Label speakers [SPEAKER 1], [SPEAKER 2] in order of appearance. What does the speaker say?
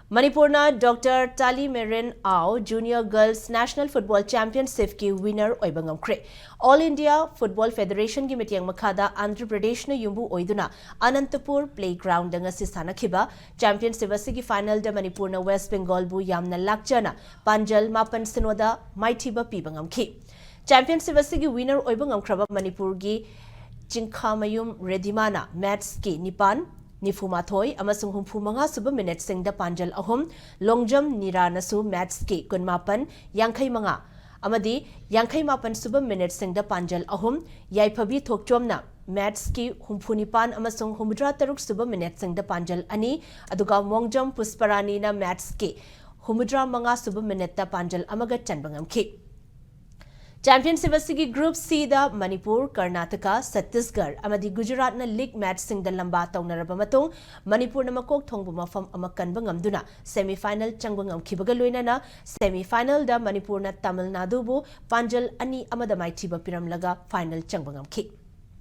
[SPEAKER 1] Manipurna Dr. Talimeren Junior Girls National Football Championship ki winner oibangamkre. All India Football Federation ki mitiyang makhada Andhra Pradesh na yumbu oiduna Anantapur Playground danga si sanakhiba Championship asigi final da Manipurna West Bengal bu yamna lakjana Panjal Mapan Sinoda maithiba pibangamkhi. Championship asigi winner oibangamkraba Manipur gi Chingkhamayum Redimana match ki Nipan Nifumathoi amasung humphumanga suba minute singda Panjal ahum longjam niranasu match ki kunmapan yankai manga amadi yankai mapan suba minute singda Panjal ahum yaiphabi thokchomna match ki humphunipan amasung humudra taruk suba minute singda Panjal ani aduga mongjam pusparani na match ki humudra manga suba minute da Panjal amaga chanbangamki. Championship asigi Group C da Manipur, Karnataka, Chhattisgarh amadi Gujarat na league match sing da lamba tawnaraba matung Manipur na makok thongbu mafam amakanba ngamduna semi-final changba ngamkhibaga loinana semi-final da Manipur na Tamil Nadu bu Panjal ani amada maithiba piramlaga final changba ngamkhi.